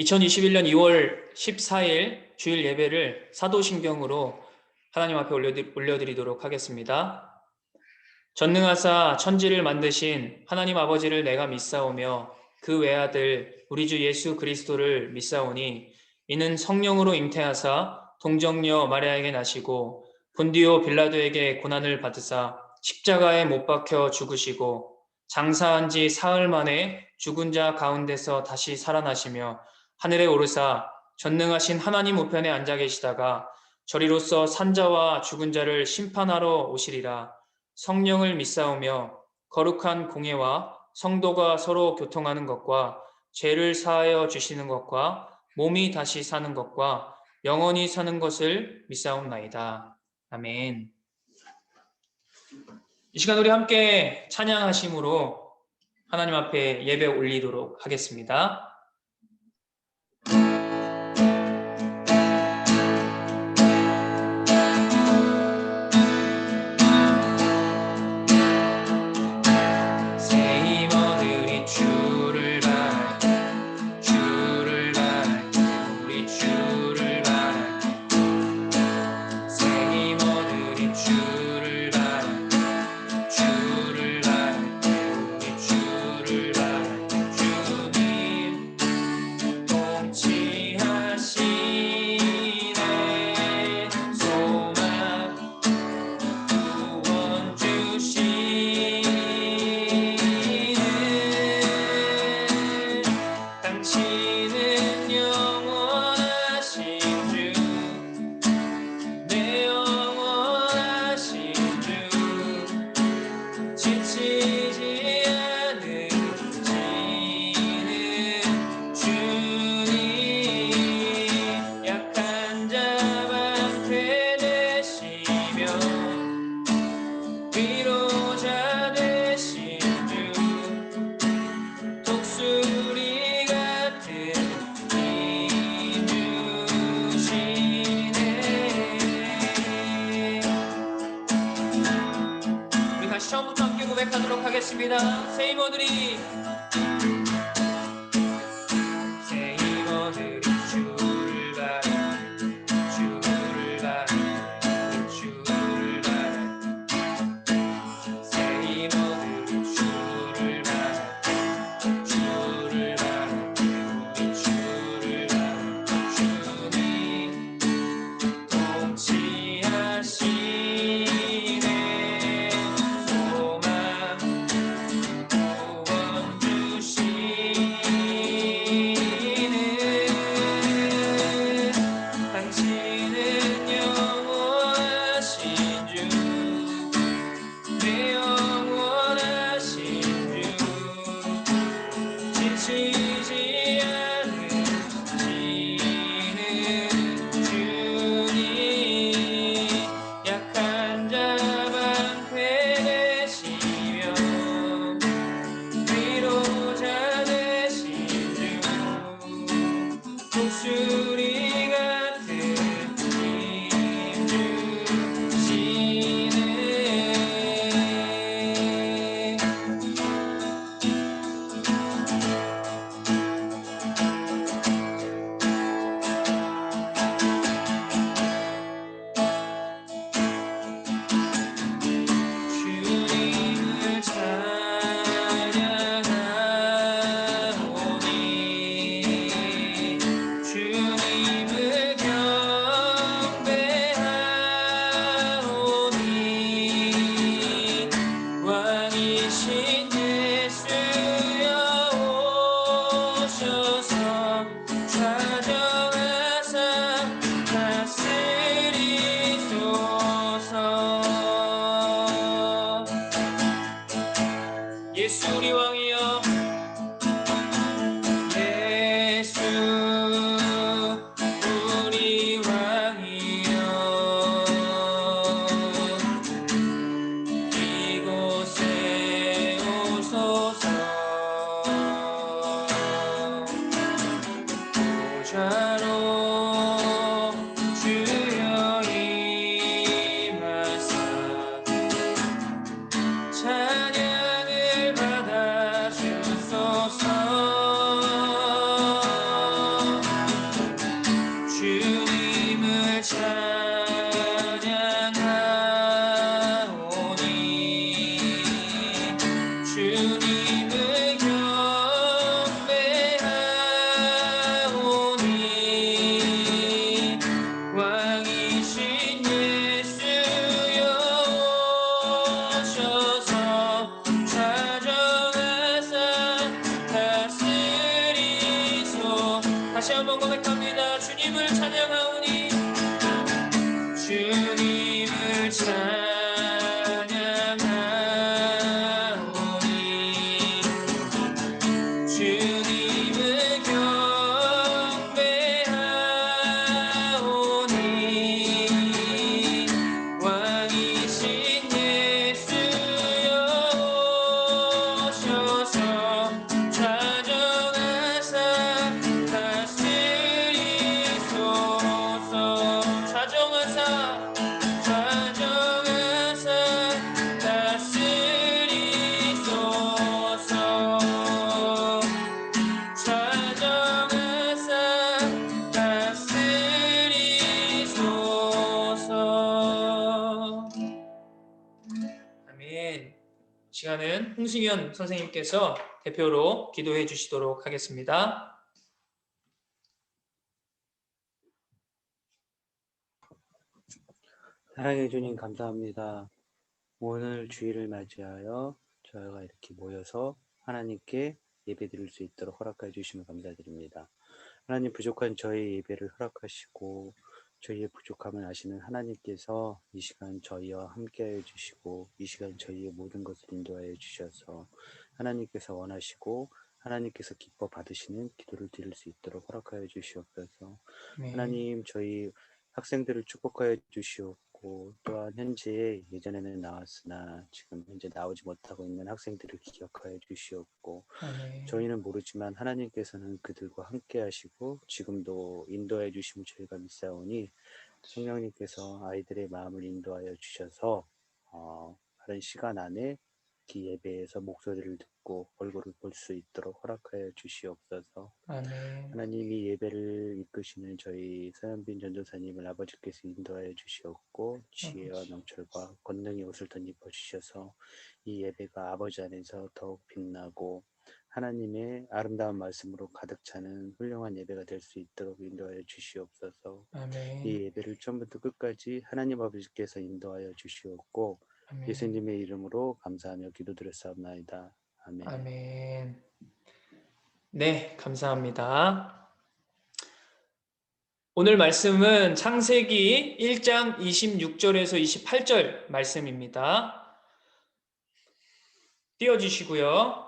2021년 2월 14일 주일 예배를 사도신경으로 하나님 앞에 올려드리도록 하겠습니다. 전능하사 천지를 만드신 하나님 아버지를 내가 믿사오며 그 외아들 우리 주 예수 그리스도를 믿사오니 이는 성령으로 잉태하사 동정녀 마리아에게 나시고 본디오 빌라도에게 고난을 받으사 십자가에 못 박혀 죽으시고 장사한 지 사흘 만에 죽은 자 가운데서 다시 살아나시며 하늘에 오르사 전능하신 하나님 우편에 앉아 계시다가 저리로서 산자와 죽은 자를 심판하러 오시리라. 성령을 믿사오며 거룩한 공예와 성도가 서로 교통하는 것과 죄를 사하여 주시는 것과 몸이 다시 사는 것과 영원히 사는 것을 믿사옵나이다. 아멘. 이 시간 우리 함께 찬양하심으로 하나님 앞에 예배 올리도록 하겠습니다. 처음부터 함께 고백하도록 하겠습니다. 새 힘어들이 주를 바라는 주를 바라는 주를 바라는 새 힘어들이 주를 바라는 주를 바라는 우리 주를 바라는 주님 통치하시 예수 우리 왕이여 예수 우리 왕이여 이곳에 오소서 보좌로 주여 임하사 찬양하오니 주님을 찬양하오니 주님을 경배하오니 왕이신 예수여 오셔서 좌정하사 다스리소서 좌정하사 다스리소서 좌정하사 다스리소서. 아멘. 시간은 홍승현 선생님께서 대표로 기도해 주시도록 하겠습니다. 사랑해 주님 감사합니다. 오늘 주일을 맞이하여 저희가 이렇게 모여서 하나님께 예배드릴 수 있도록 허락해 주시면 감사드립니다. 하나님 부족한 저희 예배를 허락하시고 저희의 부족함을 아시는 하나님께서 이 시간 저희와 함께하여 주시고 이 시간 저희의 모든 것을 인도하여 주셔서 하나님께서 원하시고 하나님께서 기뻐 받으시는 기도를 드릴 수 있도록 허락하여 주시옵소서. 하나님 저희 학생들을 축복하여 주시옵고 또한 현재 예전에는 나왔으나 지금 현재 나오지 못하고 있는 학생들을 기억하여 주시옵고 저희는 모르지만 하나님께서는 그들과 함께 하시고 지금도 인도해 주심을 저희가 믿사오니 성령님께서 아이들의 마음을 인도하여 주셔서 빠른 시간 안에 이 예배에서 목소리를 듣고 얼굴을 볼 수 있도록 허락하여 주시옵소서. 아멘. 하나님 이 예배를 이끄시는 저희 서현빈 전도사님을 아버지께서 인도하여 주시옵고 지혜와 명철과 권능의 옷을 덧입어 주셔서 이 예배가 아버지 안에서 더욱 빛나고 하나님의 아름다운 말씀으로 가득 차는 훌륭한 예배가 될 수 있도록 인도하여 주시옵소서. 아멘. 이 예배를 처음부터 끝까지 하나님 아버지께서 인도하여 주시옵고 아멘. 예수님의 이름으로 감사하며 기도드렸사옵나이다. 아멘. 아멘. 네, 감사합니다. 오늘 말씀은 창세기 1장 26절에서 28절 말씀입니다. 띄워주시고요.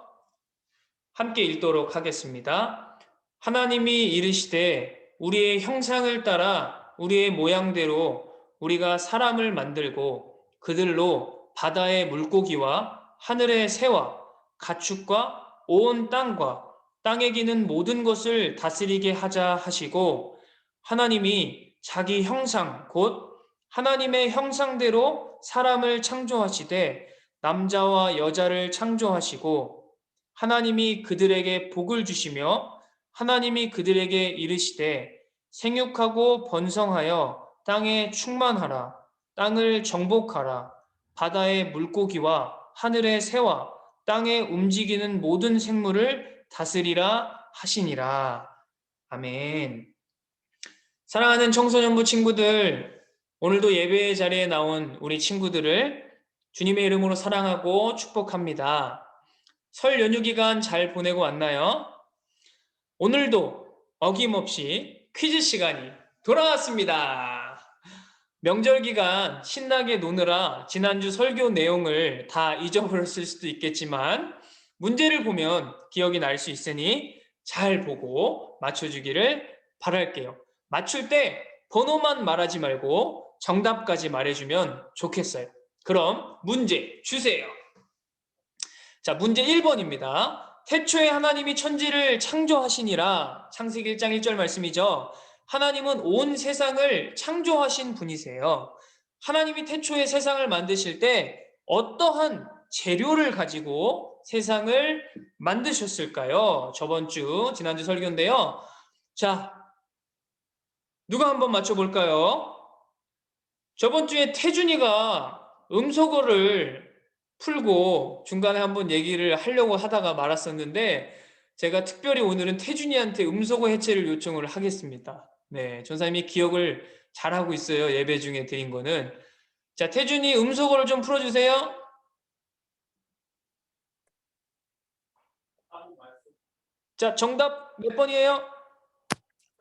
함께 읽도록 하겠습니다. 하나님이 이르시되 우리의 형상을 따라 우리의 모양대로 우리가 사람을 만들고 그들로 바다의 물고기와 하늘의 새와 가축과 온 땅과 땅에 기는 모든 것을 다스리게 하자 하시고 하나님이 자기 형상 곧 하나님의 형상대로 사람을 창조하시되 남자와 여자를 창조하시고 하나님이 그들에게 복을 주시며 하나님이 그들에게 이르시되 생육하고 번성하여 땅에 충만하라 땅을 정복하라 바다의 물고기와 하늘의 새와 땅에 움직이는 모든 생물을 다스리라 하시니라. 아멘. 사랑하는 청소년부 친구들, 오늘도 예배의 자리에 나온 우리 친구들을 주님의 이름으로 사랑하고 축복합니다. 설 연휴 기간 잘 보내고 왔나요? 오늘도 어김없이 퀴즈 시간이 돌아왔습니다. 명절 기간 신나게 노느라 지난주 설교 내용을 다 잊어버렸을 수도 있겠지만 문제를 보면 기억이 날 수 있으니 잘 보고 맞춰주기를 바랄게요. 맞출 때 번호만 말하지 말고 정답까지 말해주면 좋겠어요. 그럼 문제 주세요. 자, 문제 1번입니다. 태초에 하나님이 천지를 창조하시니라. 창세기 1장 1절 말씀이죠. 하나님은 온 세상을 창조하신 분이세요. 하나님이 태초에 세상을 만드실 때 어떠한 재료를 가지고 세상을 만드셨을까요? 지난주 설교인데요. 자, 누가 한번 맞춰볼까요? 저번 주에 태준이가 음소거를 풀고 중간에 한번 얘기를 하려고 하다가 말았었는데 제가 특별히 오늘은 태준이한테 음소거 해체를 요청을 하겠습니다. 네, 전사님이 기억을 잘하고 있어요. 예배 중에 드린 거는. 자, 태준이 음소거를 좀 풀어주세요. 자, 정답 몇 번이에요?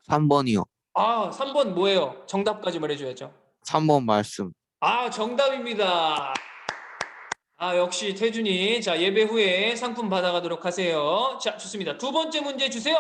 3번이요. 아, 3번 뭐예요? 정답까지 말해줘야죠. 3번 말씀. 아, 정답입니다. 아, 역시 태준이. 자, 예배 후에 상품 받아가도록 하세요. 자, 좋습니다. 두 번째 문제 주세요.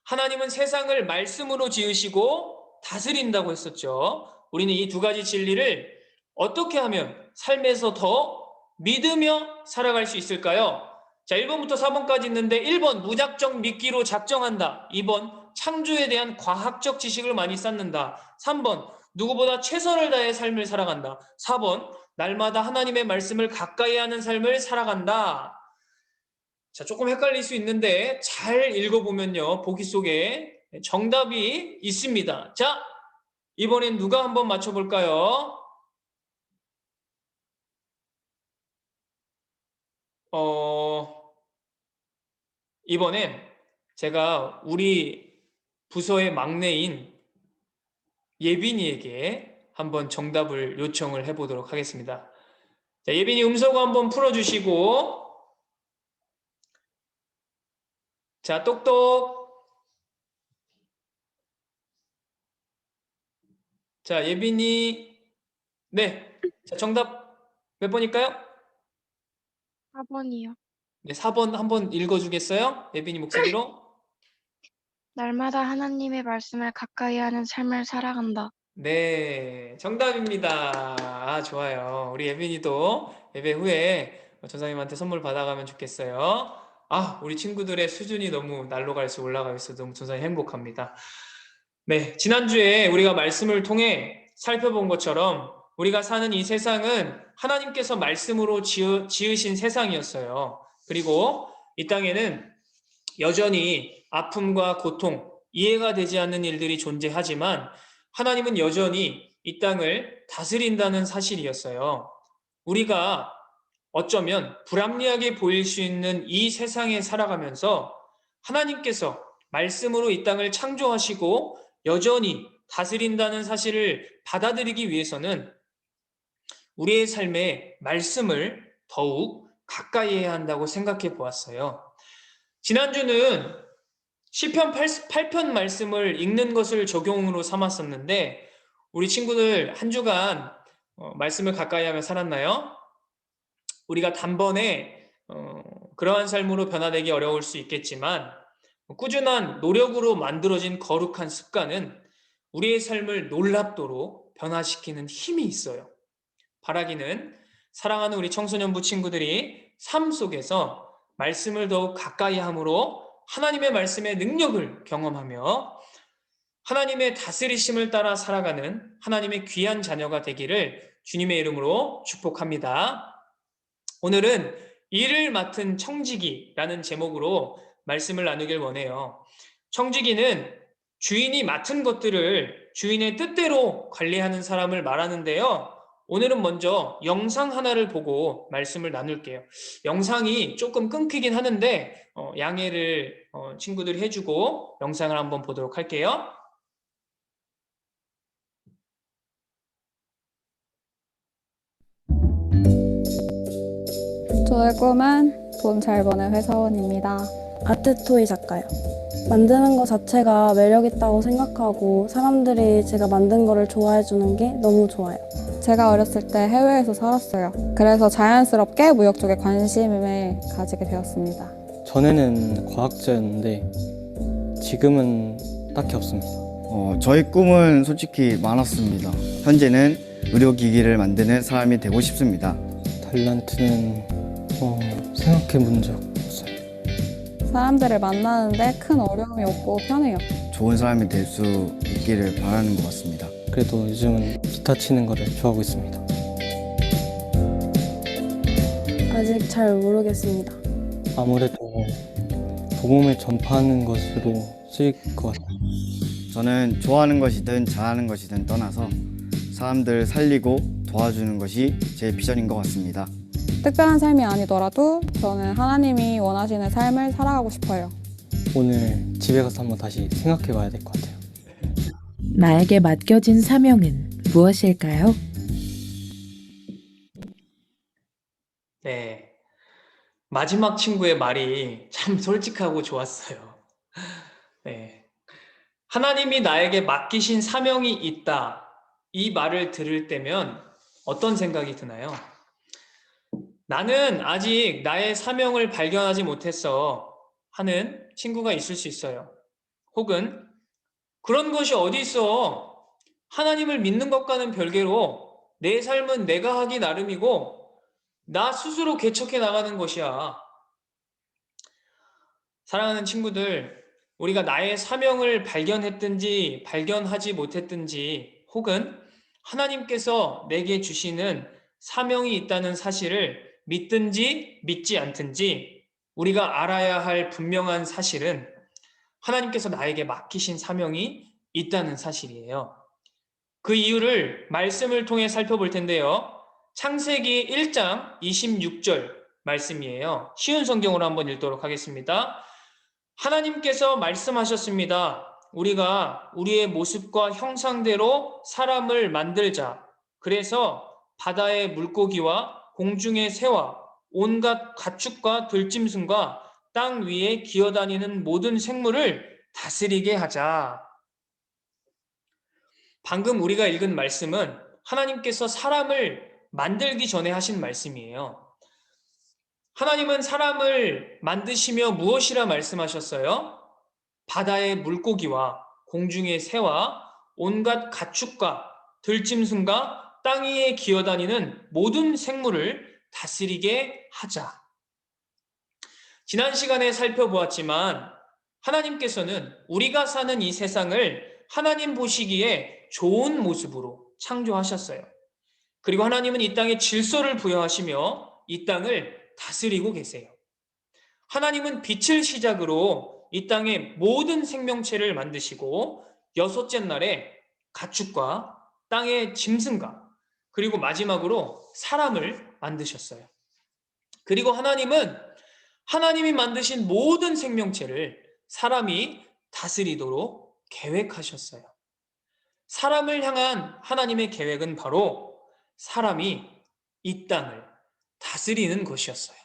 하나님은 세상을 말씀으로 지으시고 다스린다고 했었죠. 우리는 이 두 가지 진리를 어떻게 하면 삶에서 더 믿으며 살아갈 수 있을까요? 자, 1번부터 4번까지 있는데 1번 무작정 믿기로 작정한다. 2번 창조에 대한 과학적 지식을 많이 쌓는다. 3번 누구보다 최선을 다해 삶을 살아간다. 4번 날마다 하나님의 말씀을 가까이 하는 삶을 살아간다. 자, 조금 헷갈릴 수 있는데 잘 읽어보면요. 보기 속에 정답이 있습니다. 자, 이번엔 누가 한번 맞춰볼까요? 이번엔 제가 우리 부서의 막내인 예빈이에게 한번 정답을 요청을 해보도록 하겠습니다. 자, 예빈이 음소거 한번 풀어주시고, 자, 똑똑. 자, 예빈이, 네. 자, 정답 몇 번일까요? 4번이요. 네, 4번 한번 읽어주겠어요? 예빈이 목소리로. 날마다 하나님의 말씀을 가까이 하는 삶을 살아간다. 네, 정답입니다. 아, 좋아요. 우리 예빈이도 예배 후에 전사님한테 선물 받아가면 좋겠어요. 아, 우리 친구들의 수준이 너무 날로 갈수록 올라가고 있어서 너무 전사님 행복합니다. 네, 지난주에 우리가 말씀을 통해 살펴본 것처럼 우리가 사는 이 세상은 하나님께서 말씀으로 지으신 세상이었어요. 그리고 이 땅에는 여전히 아픔과 고통, 이해가 되지 않는 일들이 존재하지만 하나님은 여전히 이 땅을 다스린다는 사실이었어요. 우리가 어쩌면 불합리하게 보일 수 있는 이 세상에 살아가면서 하나님께서 말씀으로 이 땅을 창조하시고 여전히 다스린다는 사실을 받아들이기 위해서는 우리의 삶에 말씀을 더욱 가까이 해야 한다고 생각해 보았어요. 지난주는 시편 8편 말씀을 읽는 것을 적용으로 삼았었는데 우리 친구들 한 주간 말씀을 가까이 하며 살았나요? 우리가 단번에 그러한 삶으로 변화되기 어려울 수 있겠지만 꾸준한 노력으로 만들어진 거룩한 습관은 우리의 삶을 놀랍도록 변화시키는 힘이 있어요. 바라기는 사랑하는 우리 청소년부 친구들이 삶 속에서 말씀을 더욱 가까이 함으로 하나님의 말씀의 능력을 경험하며 하나님의 다스리심을 따라 살아가는 하나님의 귀한 자녀가 되기를 주님의 이름으로 축복합니다. 오늘은 일을 맡은 청지기라는 제목으로 말씀을 나누길 원해요. 청지기는 주인이 맡은 것들을 주인의 뜻대로 관리하는 사람을 말하는데요. 오늘은 먼저 영상 하나를 보고 말씀을 나눌게요. 영상이 조금 끊기긴 하는데 양해를 친구들이 해주고 영상을 한번 보도록 할게요. 저의 꿈은 돈 잘 버는 회사원입니다. 아트토이 작가요. 만드는 것 자체가 매력있다고 생각하고 사람들이 제가 만든 거를 좋아해 주는 게 너무 좋아요. 제가 어렸을 때 해외에서 살았어요. 그래서 자연스럽게 무역 쪽에 관심을 가지게 되었습니다. 전에는 과학자였는데 지금은 딱히 없습니다. 저희 꿈은 솔직히 많았습니다. 현재는 의료기기를 만드는 사람이 되고 싶습니다. 탤런트는 생각해 본 적 없어요. 사람들을 만나는데 큰 어려움이 없고 편해요. 좋은 사람이 될 수 있기를 바라는 것 같습니다. 그래도 요즘은 기타 치는 거를 좋아하고 있습니다. 아직 잘 모르겠습니다. 아무래도 복음을 전파하는 것으로 쓰일 것 같아요. 저는 좋아하는 것이든 잘하는 것이든 떠나서 사람들 살리고 도와주는 것이 제 비전인 것 같습니다. 특별한 삶이 아니더라도 저는 하나님이 원하시는 삶을 살아가고 싶어요. 오늘 집에 가서 한번 다시 생각해 봐야 될 것 같아요. 나에게 맡겨진 사명은 무엇일까요? 네, 마지막 친구의 말이 참 솔직하고 좋았어요. 네. 하나님이 나에게 맡기신 사명이 있다. 이 말을 들을 때면 어떤 생각이 드나요? 나는 아직 나의 사명을 발견하지 못했어 하는 친구가 있을 수 있어요. 혹은 그런 것이 어디 있어? 하나님을 믿는 것과는 별개로 내 삶은 내가 하기 나름이고 나 스스로 개척해 나가는 것이야. 사랑하는 친구들, 우리가 나의 사명을 발견했든지 발견하지 못했든지 혹은 하나님께서 내게 주시는 사명이 있다는 사실을 믿든지 믿지 않든지 우리가 알아야 할 분명한 사실은 하나님께서 나에게 맡기신 사명이 있다는 사실이에요. 그 이유를 말씀을 통해 살펴볼 텐데요. 창세기 1장 26절 말씀이에요. 쉬운 성경으로 한번 읽도록 하겠습니다. 하나님께서 말씀하셨습니다. 우리가 우리의 모습과 형상대로 사람을 만들자. 그래서 바다의 물고기와 공중의 새와 온갖 가축과 들짐승과 땅 위에 기어다니는 모든 생물을 다스리게 하자. 방금 우리가 읽은 말씀은 하나님께서 사람을 만들기 전에 하신 말씀이에요. 하나님은 사람을 만드시며 무엇이라 말씀하셨어요? 바다의 물고기와 공중의 새와 온갖 가축과 들짐승과 땅 위에 기어다니는 모든 생물을 다스리게 하자. 지난 시간에 살펴보았지만 하나님께서는 우리가 사는 이 세상을 하나님 보시기에 좋은 모습으로 창조하셨어요. 그리고 하나님은 이 땅에 질서를 부여하시며 이 땅을 다스리고 계세요. 하나님은 빛을 시작으로 이 땅의 모든 생명체를 만드시고 여섯째 날에 가축과 땅의 짐승과 그리고 마지막으로 사람을 만드셨어요. 그리고 하나님은 하나님이 만드신 모든 생명체를 사람이 다스리도록 계획하셨어요. 사람을 향한 하나님의 계획은 바로 사람이 이 땅을 다스리는 것이었어요.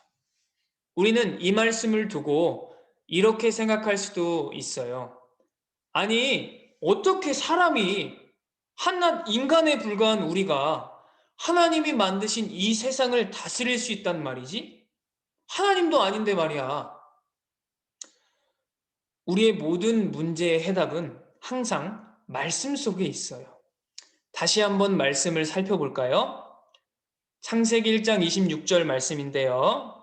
우리는 이 말씀을 두고 이렇게 생각할 수도 있어요. 아니, 어떻게 사람이 한낱 인간에 불과한 우리가 하나님이 만드신 이 세상을 다스릴 수 있단 말이지? 하나님도 아닌데 말이야. 우리의 모든 문제의 해답은 항상 말씀 속에 있어요. 다시 한번 말씀을 살펴볼까요? 창세기 1장 26절 말씀인데요.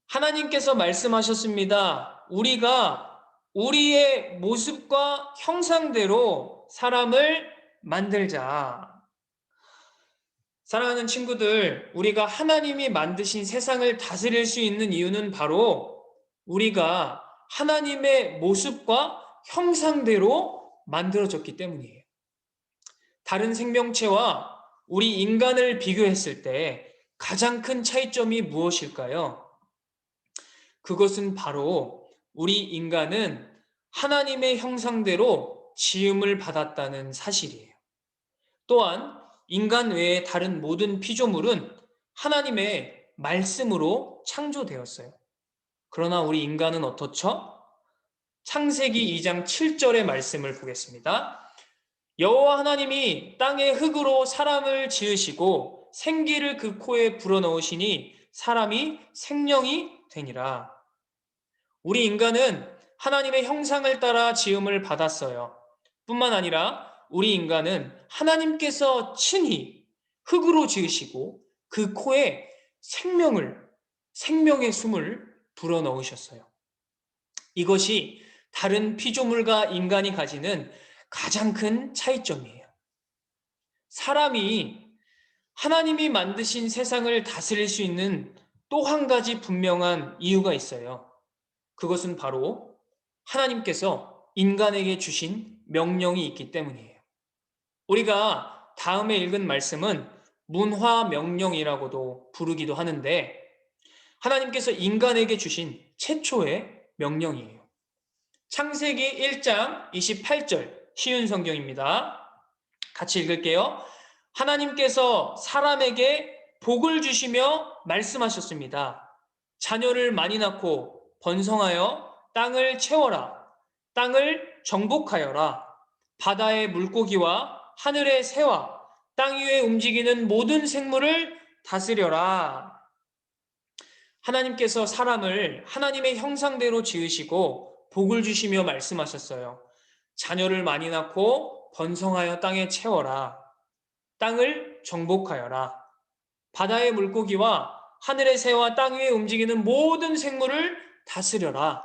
하나님께서 말씀하셨습니다. 우리가 우리의 모습과 형상대로 사람을 만들자. 사랑하는 친구들, 우리가 하나님이 만드신 세상을 다스릴 수 있는 이유는 바로 우리가 하나님의 모습과 형상대로 만들어졌기 때문이에요. 다른 생명체와 우리 인간을 비교했을 때 가장 큰 차이점이 무엇일까요? 그것은 바로 우리 인간은 하나님의 형상대로 지음을 받았다는 사실이에요. 또한 인간 외의 다른 모든 피조물은 하나님의 말씀으로 창조되었어요. 그러나 우리 인간은 어떻죠? 창세기 2장 7절의 말씀을 보겠습니다. 여호와 하나님이 땅의 흙으로 사람을 지으시고 생기를 그 코에 불어넣으시니 사람이 생명이 되니라. 우리 인간은 하나님의 형상을 따라 지음을 받았어요. 뿐만 아니라 우리 인간은 하나님께서 친히 흙으로 지으시고 그 코에 생명의 숨을 불어넣으셨어요. 이것이 다른 피조물과 인간이 가지는 가장 큰 차이점이에요. 사람이 하나님이 만드신 세상을 다스릴 수 있는 또 한 가지 분명한 이유가 있어요. 그것은 바로 하나님께서 인간에게 주신 명령이 있기 때문이에요. 우리가 다음에 읽은 말씀은 문화명령이라고도 부르기도 하는데 하나님께서 인간에게 주신 최초의 명령이에요. 창세기 1장 28절 쉬운 성경입니다. 같이 읽을게요. 하나님께서 사람에게 복을 주시며 말씀하셨습니다. 자녀를 많이 낳고 번성하여 땅을 채워라. 땅을 정복하여라. 바다의 물고기와 하늘의 새와 땅 위에 움직이는 모든 생물을 다스려라. 하나님께서 사람을 하나님의 형상대로 지으시고 복을 주시며 말씀하셨어요. 자녀를 많이 낳고 번성하여 땅에 채워라. 땅을 정복하여라. 바다의 물고기와 하늘의 새와 땅 위에 움직이는 모든 생물을 다스려라.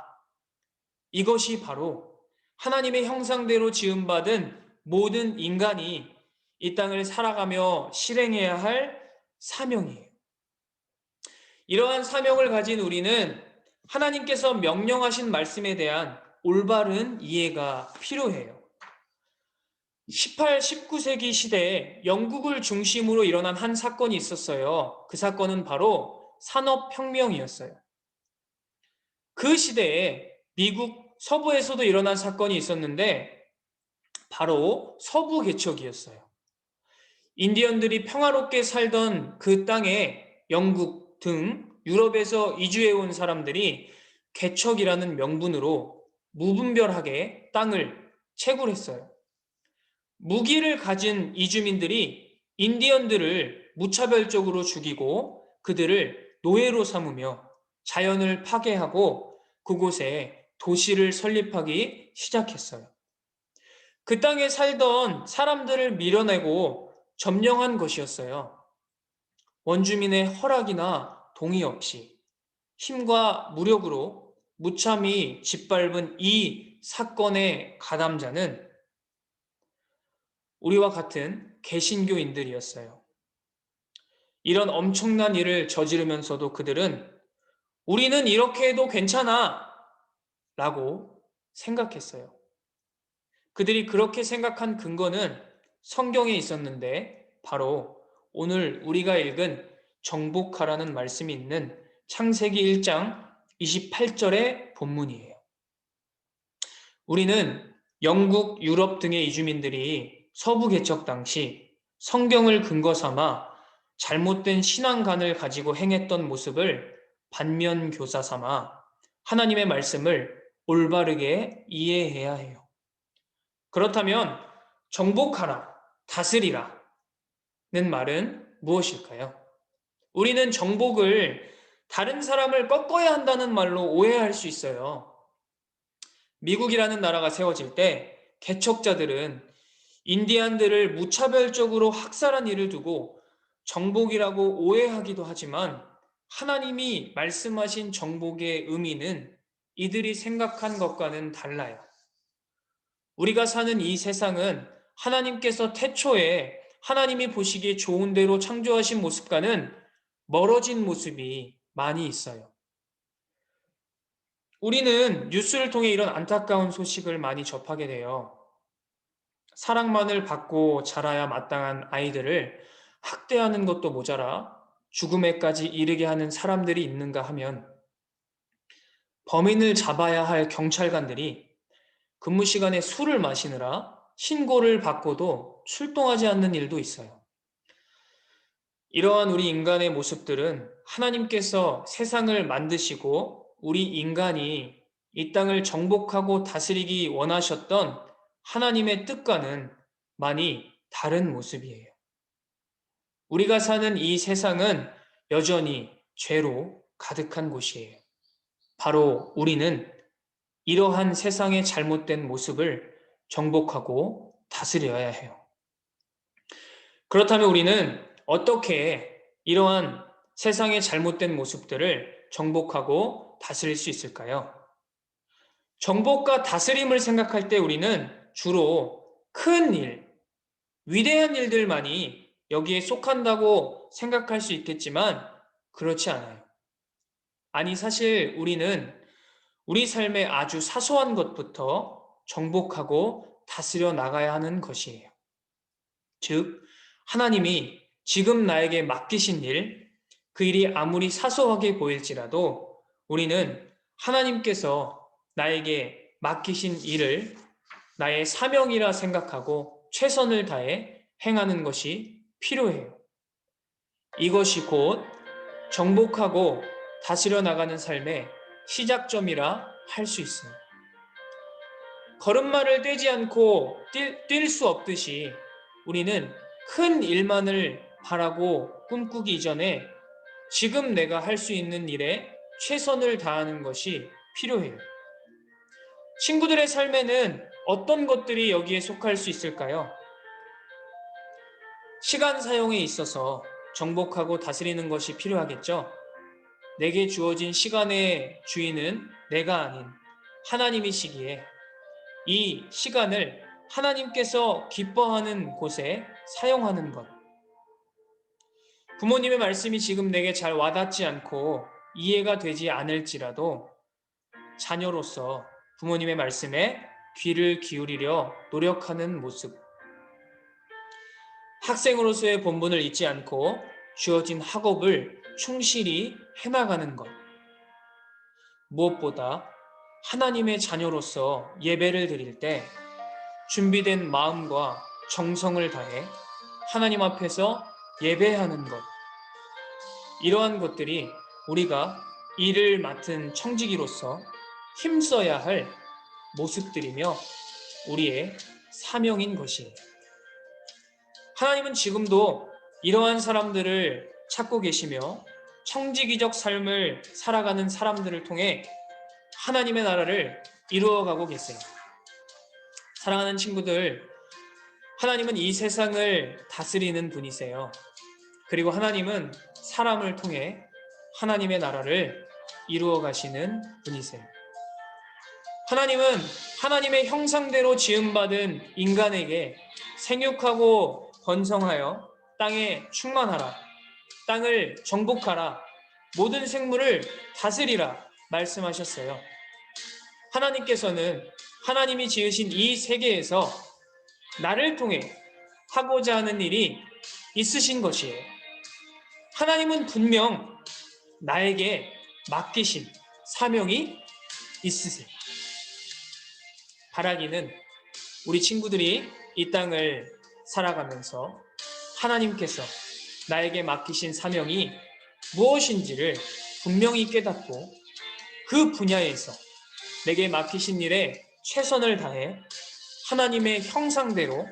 이것이 바로 하나님의 형상대로 지음받은 모든 인간이 이 땅을 살아가며 실행해야 할 사명이에요. 이러한 사명을 가진 우리는 하나님께서 명령하신 말씀에 대한 올바른 이해가 필요해요. 18, 19세기 시대에 영국을 중심으로 일어난 한 사건이 있었어요. 그 사건은 바로 산업혁명이었어요. 그 시대에 미국 서부에서도 일어난 사건이 있었는데 바로 서부 개척이었어요. 인디언들이 평화롭게 살던 그 땅에 영국 등 유럽에서 이주해온 사람들이 개척이라는 명분으로 무분별하게 땅을 채굴했어요. 무기를 가진 이주민들이 인디언들을 무차별적으로 죽이고 그들을 노예로 삼으며 자연을 파괴하고 그곳에 도시를 설립하기 시작했어요. 그 땅에 살던 사람들을 밀어내고 점령한 것이었어요. 원주민의 허락이나 동의 없이 힘과 무력으로 무참히 짓밟은 이 사건의 가담자는 우리와 같은 개신교인들이었어요. 이런 엄청난 일을 저지르면서도 그들은 우리는 이렇게 해도 괜찮아 라고 생각했어요. 그들이 그렇게 생각한 근거는 성경에 있었는데 바로 오늘 우리가 읽은 정복하라는 말씀이 있는 창세기 1장 28절의 본문이에요. 우리는 영국, 유럽 등의 이주민들이 서부 개척 당시 성경을 근거 삼아 잘못된 신앙관을 가지고 행했던 모습을 반면교사 삼아 하나님의 말씀을 올바르게 이해해야 해요. 그렇다면 정복하라, 다스리라 는 말은 무엇일까요? 우리는 정복을 다른 사람을 꺾어야 한다는 말로 오해할 수 있어요. 미국이라는 나라가 세워질 때 개척자들은 인디안들을 무차별적으로 학살한 일을 두고 정복이라고 오해하기도 하지만 하나님이 말씀하신 정복의 의미는 이들이 생각한 것과는 달라요. 우리가 사는 이 세상은 하나님께서 태초에 하나님이 보시기에 좋은 대로 창조하신 모습과는 멀어진 모습이 많이 있어요. 우리는 뉴스를 통해 이런 안타까운 소식을 많이 접하게 돼요. 사랑만을 받고 자라야 마땅한 아이들을 학대하는 것도 모자라 죽음에까지 이르게 하는 사람들이 있는가 하면 범인을 잡아야 할 경찰관들이 근무 시간에 술을 마시느라 신고를 받고도 출동하지 않는 일도 있어요. 이러한 우리 인간의 모습들은 하나님께서 세상을 만드시고 우리 인간이 이 땅을 정복하고 다스리기 원하셨던 하나님의 뜻과는 많이 다른 모습이에요. 우리가 사는 이 세상은 여전히 죄로 가득한 곳이에요. 바로 우리는 이러한 세상의 잘못된 모습을 정복하고 다스려야 해요. 그렇다면 우리는 어떻게 이러한 세상의 잘못된 모습들을 정복하고 다스릴 수 있을까요? 정복과 다스림을 생각할 때 우리는 주로 큰 일, 위대한 일들만이 여기에 속한다고 생각할 수 있겠지만 그렇지 않아요. 아니, 사실 우리는 우리 삶의 아주 사소한 것부터 정복하고 다스려 나가야 하는 것이에요. 즉, 하나님이 지금 나에게 맡기신 일, 그 일이 아무리 사소하게 보일지라도 우리는 하나님께서 나에게 맡기신 일을 나의 사명이라 생각하고 최선을 다해 행하는 것이 필요해요. 이것이 곧 정복하고 다스려 나가는 삶의 시작점이라 할 수 있어요. 걸음마를 떼지 않고 뛸 수 없듯이 우리는 큰 일만을 바라고 꿈꾸기 이전에 지금 내가 할 수 있는 일에 최선을 다하는 것이 필요해요. 친구들의 삶에는 어떤 것들이 여기에 속할 수 있을까요? 시간 사용에 있어서 정복하고 다스리는 것이 필요하겠죠? 내게 주어진 시간의 주인은 내가 아닌 하나님이시기에 이 시간을 하나님께서 기뻐하는 곳에 사용하는 것. 부모님의 말씀이 지금 내게 잘 와닿지 않고 이해가 되지 않을지라도 자녀로서 부모님의 말씀에 귀를 기울이려 노력하는 모습. 학생으로서의 본분을 잊지 않고 주어진 학업을 충실히 해나가는 것. 무엇보다 하나님의 자녀로서 예배를 드릴 때 준비된 마음과 정성을 다해 하나님 앞에서 예배하는 것. 이러한 것들이 우리가 일을 맡은 청지기로서 힘써야 할 모습들이며 우리의 사명인 것이에요. 하나님은 지금도 이러한 사람들을 찾고 계시며 청지기적 삶을 살아가는 사람들을 통해 하나님의 나라를 이루어가고 계세요. 사랑하는 친구들, 하나님은 이 세상을 다스리는 분이세요. 그리고 하나님은 사람을 통해 하나님의 나라를 이루어 가시는 분이세요. 하나님은 하나님의 형상대로 지음받은 인간에게 생육하고 번성하여 땅에 충만하라, 땅을 정복하라, 모든 생물을 다스리라 말씀하셨어요. 하나님께서는 하나님이 지으신 이 세계에서 나를 통해 하고자 하는 일이 있으신 것이에요. 하나님은 분명 나에게 맡기신 사명이 있으세요. 바라기는 우리 친구들이 이 땅을 살아가면서 하나님께서 나에게 맡기신 사명이 무엇인지를 분명히 깨닫고 그 분야에서 내게 맡기신 일에 최선을 다해 하나님의 형상대로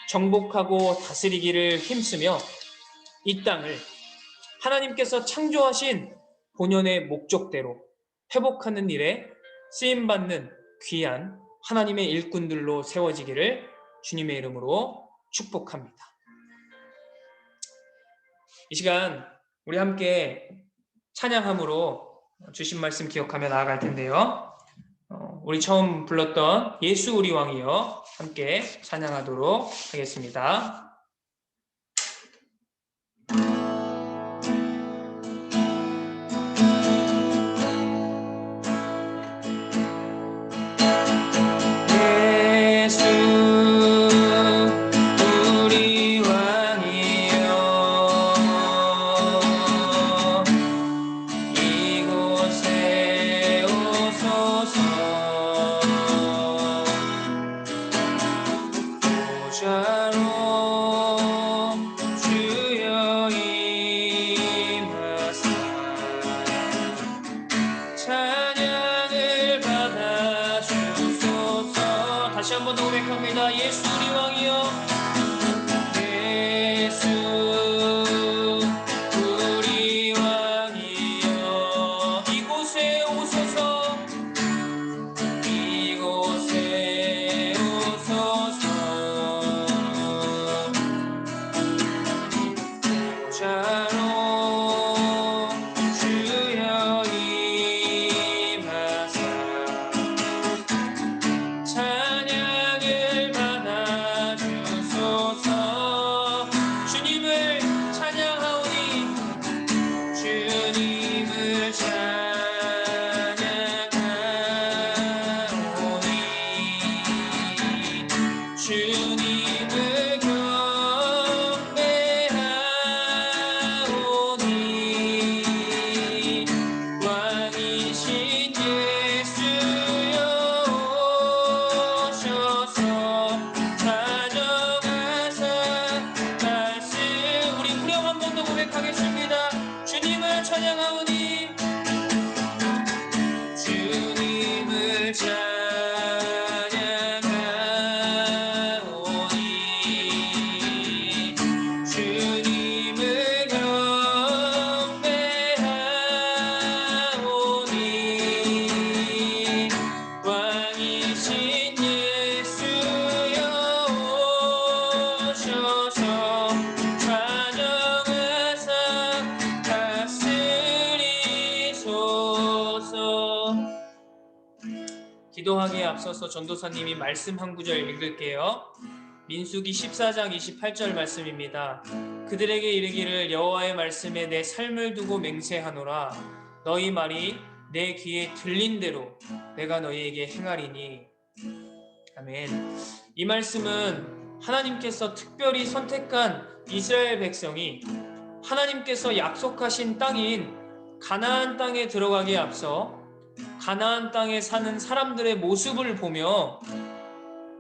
정복하고 다스리기를 힘쓰며 이 땅을 하나님께서 창조하신 본연의 목적대로 회복하는 일에 쓰임받는 귀한 하나님의 일꾼들로 세워지기를 주님의 이름으로 축복합니다. 이 시간 우리 함께 찬양함으로 주신 말씀 기억하며 나아갈 텐데요. 우리 처음 불렀던 예수 우리 왕이여 함께 찬양하도록 하겠습니다. 다시 한 번 더 고백합니다. 예수 우리 왕이여, 예수 우리 왕이여, 이곳에 오소서, 이곳에 오소서. 보좌로 주여 임하사 찬양을 받아 주소서. 주님을 찬양하오니, 주님을 찬양하오니, 주님을 경배하오니, 왕이신 예수여 오셔서 다정하사 말씀. 우리 후렴 한 번 더 고백하겠습니다. 주님을 찬양하오니, 주님을 찬양하오니, 기도하기에 앞서서 전도사님이 말씀 한 구절 읽을게요. 민수기 14장 28절 말씀입니다. 그들에게 이르기를 여호와의 말씀에 내 삶을 두고 맹세하노라. 너희 말이 내 귀에 들린 대로 내가 너희에게 행하리니. 아멘. 이 말씀은 하나님께서 특별히 선택한 이스라엘 백성이 하나님께서 약속하신 땅인 가나안 땅에 들어가기에 앞서 가나안 땅에 사는 사람들의 모습을 보며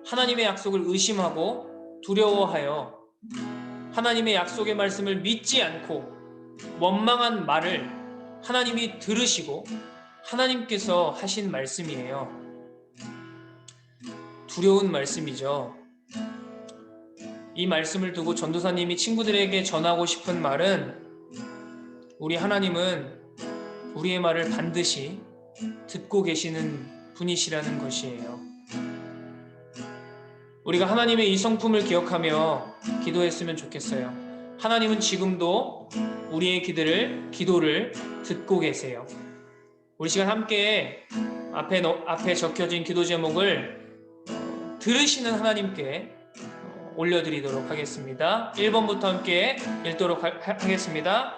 하나님의 약속을 의심하고 두려워하여 하나님의 약속의 말씀을 믿지 않고 원망한 말을 하나님이 들으시고 하나님께서 하신 말씀이에요. 두려운 말씀이죠. 이 말씀을 두고 전도사님이 친구들에게 전하고 싶은 말은 우리 하나님은 우리의 말을 반드시 듣고 계시는 분이시라는 것이에요. 우리가 하나님의 이 성품을 기억하며 기도했으면 좋겠어요. 하나님은 지금도 우리의 기도를 듣고 계세요. 우리 시간 함께 앞에 적혀진 기도 제목을 들으시는 하나님께 올려드리도록 하겠습니다. 1번부터 함께 읽도록 하겠습니다.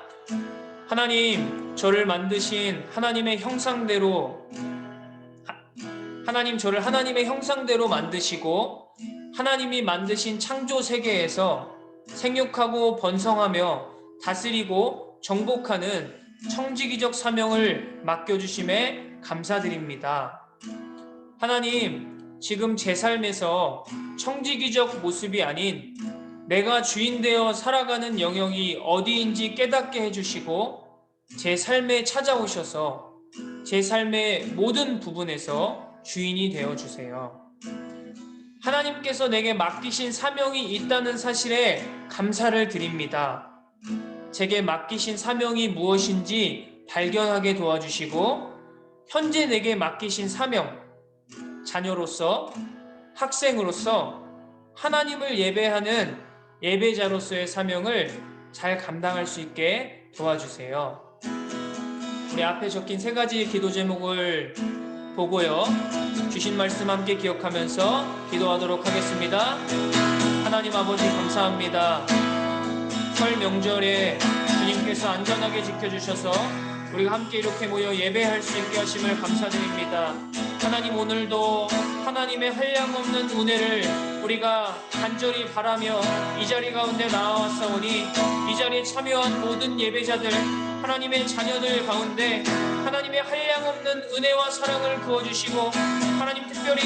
하나님, 저를 만드신 하나님의 형상대로 하나님 저를 하나님의 형상대로 만드시고 하나님이 만드신 창조 세계에서 생육하고 번성하며 다스리고 정복하는 청지기적 사명을 맡겨주심에 감사드립니다. 하나님, 지금 제 삶에서 청지기적 모습이 아닌 내가 주인되어 살아가는 영역이 어디인지 깨닫게 해주시고 제 삶에 찾아오셔서 제 삶의 모든 부분에서 주인이 되어주세요. 하나님께서 내게 맡기신 사명이 있다는 사실에 감사를 드립니다. 제게 맡기신 사명이 무엇인지 발견하게 도와주시고 현재 내게 맡기신 사명, 자녀로서, 학생으로서 하나님을 예배하는 예배자로서의 사명을 잘 감당할 수 있게 도와주세요. 우리 앞에 적힌 세 가지 기도 제목을 보고요, 주신 말씀 함께 기억하면서 기도하도록 하겠습니다. 하나님 아버지 감사합니다. 설 명절에 주님께서 안전하게 지켜주셔서 우리가 함께 이렇게 모여 예배할 수 있게 하심을 감사드립니다. 하나님, 오늘도 하나님의 한량없는 은혜를 우리가 간절히 바라며 이 자리 가운데 나와왔사오니 이 자리에 참여한 모든 예배자들, 하나님의 자녀들 가운데 하나님의 한량없는 은혜와 사랑을 부어주시고 하나님, 특별히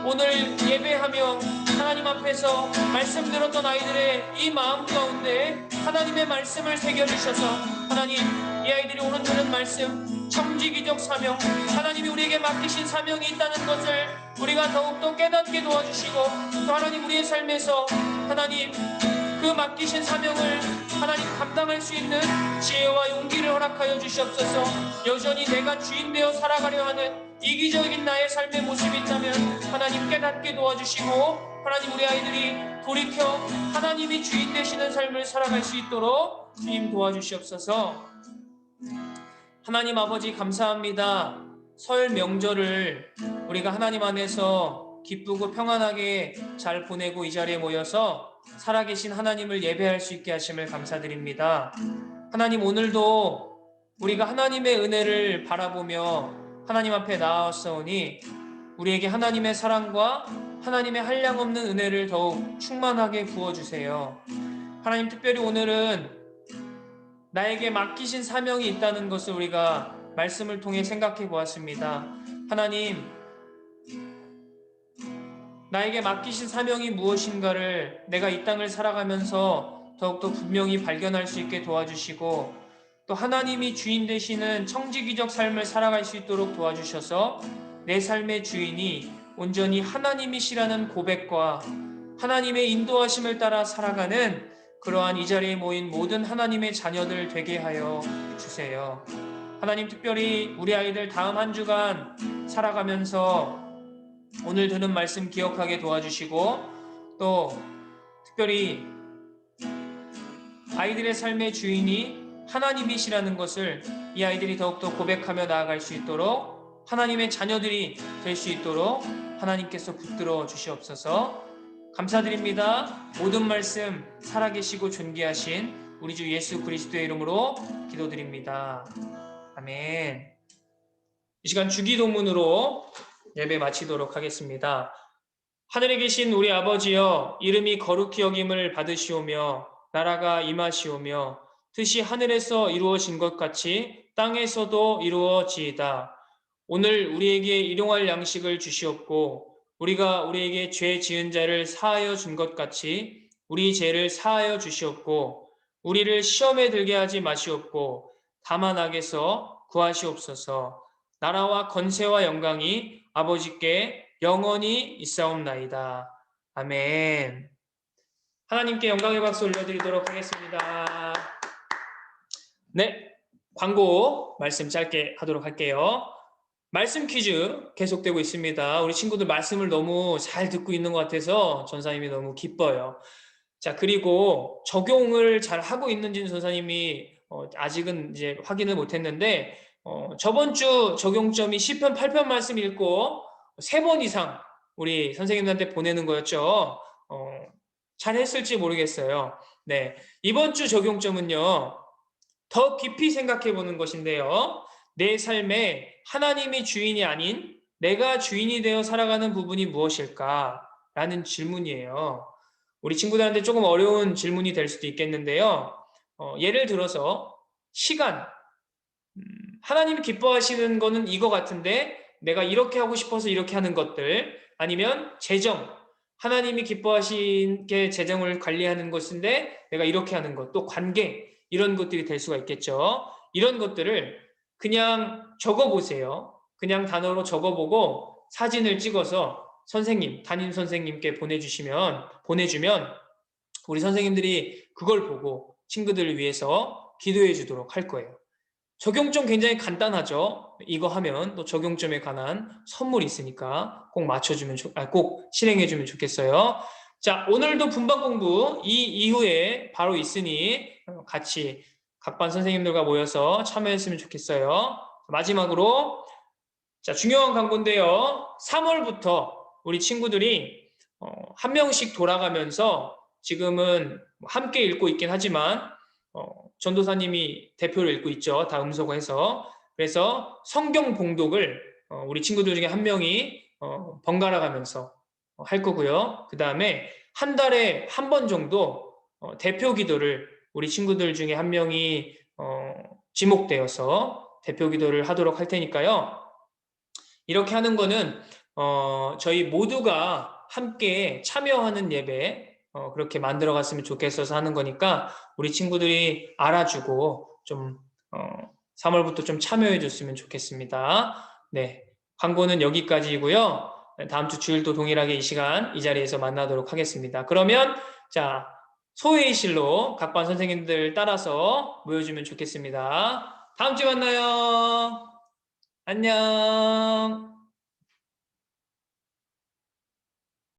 오늘 예배하며 하나님 앞에서 말씀 들었던 아이들의 이 마음 가운데 하나님의 말씀을 새겨주셔서 하나님, 이 아이들이 오늘 들은 말씀, 청지기적 사명, 하나님이 우리에게 맡기신 사명이 있다는 것을 우리가 더욱더 깨닫게 도와주시고 또 하나님, 우리의 삶에서 하나님 그 맡기신 사명을 하나님 감당할 수 있는 지혜와 용기를 허락하여 주시옵소서. 여전히 내가 주인 되어 살아가려 하는 이기적인 나의 삶의 모습이 있다면 하나님 깨닫게 도와주시고 하나님, 우리 아이들이 돌이켜 하나님이 주인 되시는 삶을 살아갈 수 있도록 주님 도와주시옵소서. 하나님 아버지 감사합니다. 설 명절을 우리가 하나님 안에서 기쁘고 평안하게 잘 보내고 이 자리에 모여서 살아계신 하나님을 예배할 수 있게 하심을 감사드립니다. 하나님, 오늘도 우리가 하나님의 은혜를 바라보며 하나님 앞에 나아왔사오니 우리에게 하나님의 사랑과 하나님의 한량없는 은혜를 더욱 충만하게 부어주세요. 하나님, 특별히 오늘은 나에게 맡기신 사명이 있다는 것을 우리가 말씀을 통해 생각해 보았습니다. 하나님, 나에게 맡기신 사명이 무엇인가를 내가 이 땅을 살아가면서 더욱더 분명히 발견할 수 있게 도와주시고 또 하나님이 주인 되시는 청지기적 삶을 살아갈 수 있도록 도와주셔서 내 삶의 주인이 온전히 하나님이시라는 고백과 하나님의 인도하심을 따라 살아가는 그러한 이 자리에 모인 모든 하나님의 자녀들 되게 하여 주세요. 하나님, 특별히 우리 아이들 다음 한 주간 살아가면서 오늘 듣는 말씀 기억하게 도와주시고 또 특별히 아이들의 삶의 주인이 하나님이시라는 것을 이 아이들이 더욱더 고백하며 나아갈 수 있도록 하나님의 자녀들이 될 수 있도록 하나님께서 붙들어 주시옵소서. 감사드립니다. 모든 말씀 살아계시고 존귀하신 우리 주 예수 그리스도의 이름으로 기도드립니다. 아멘. 이 시간 주기도문으로 예배 마치도록 하겠습니다. 하늘에 계신 우리 아버지여, 이름이 거룩히 여김을 받으시오며 나라가 임하시오며 뜻이 하늘에서 이루어진 것 같이 땅에서도 이루어지이다. 오늘 우리에게 일용할 양식을 주시옵고 우리가 우리에게 죄 지은 자를 사하여 준 것 같이 우리 죄를 사하여 주시옵고 우리를 시험에 들게 하지 마시옵고 다만 악에서 구하시옵소서. 나라와 권세와 영광이 아버지께 영원히 있사옵나이다. 아멘. 하나님께 영광의 박수 올려드리도록 하겠습니다. 네, 광고 말씀 짧게 하도록 할게요. 말씀 퀴즈 계속되고 있습니다. 우리 친구들 말씀을 너무 잘 듣고 있는 것 같아서 전사님이 너무 기뻐요. 자, 그리고 적용을 잘 하고 있는지는 전사님이 아직은 이제 확인을 못했는데 저번 주 적용점이 시편 8편 말씀 읽고 3번 이상 우리 선생님들한테 보내는 거였죠. 잘 했을지 모르겠어요. 네, 이번 주 적용점은요, 더 깊이 생각해 보는 것인데요. 내 삶에 하나님이 주인이 아닌 내가 주인이 되어 살아가는 부분이 무엇일까? 라는 질문이에요. 우리 친구들한테 조금 어려운 질문이 될 수도 있겠는데요. 예를 들어서 시간, 하나님이 기뻐하시는 거는 이거 같은데 내가 이렇게 하고 싶어서 이렇게 하는 것들, 아니면 재정, 하나님이 기뻐하시게 재정을 관리하는 것인데 내가 이렇게 하는 것, 또 관계, 이런 것들이 될 수가 있겠죠. 이런 것들을 그냥 적어보세요. 그냥 단어로 적어보고 사진을 찍어서 선생님, 담임 선생님께 보내주면 우리 선생님들이 그걸 보고 친구들을 위해서 기도해 주도록 할 거예요. 적용점 굉장히 간단하죠. 이거 하면 또 적용점에 관한 선물이 있으니까 꼭 실행해 주면 좋겠어요. 자, 오늘도 분반 공부 이 이후에 바로 있으니 같이 각반 선생님들과 모여서 참여했으면 좋겠어요. 마지막으로 자, 중요한 광고인데요. 3월부터 우리 친구들이 한 명씩 돌아가면서 지금은 함께 읽고 있긴 하지만 전도사님이 대표를 읽고 있죠. 다 음소거해서. 그래서 성경 봉독을 우리 친구들 중에 한 명이 번갈아 가면서 할 거고요. 그 다음에 한 달에 한 번 정도 대표 기도를 우리 친구들 중에 한 명이 지목되어서 대표 기도를 하도록 할 테니까요. 이렇게 하는 거는 저희 모두가 함께 참여하는 예배 그렇게 만들어 갔으면 좋겠어서 하는 거니까 우리 친구들이 알아주고 좀 3월부터 좀 참여해 줬으면 좋겠습니다. 네, 광고는 여기까지이고요. 다음 주 주일도 동일하게 이 시간 이 자리에서 만나도록 하겠습니다. 그러면 자, 소회의실로 각반 선생님들 따라서 모여주면 좋겠습니다. 다음 주에 만나요. 안녕.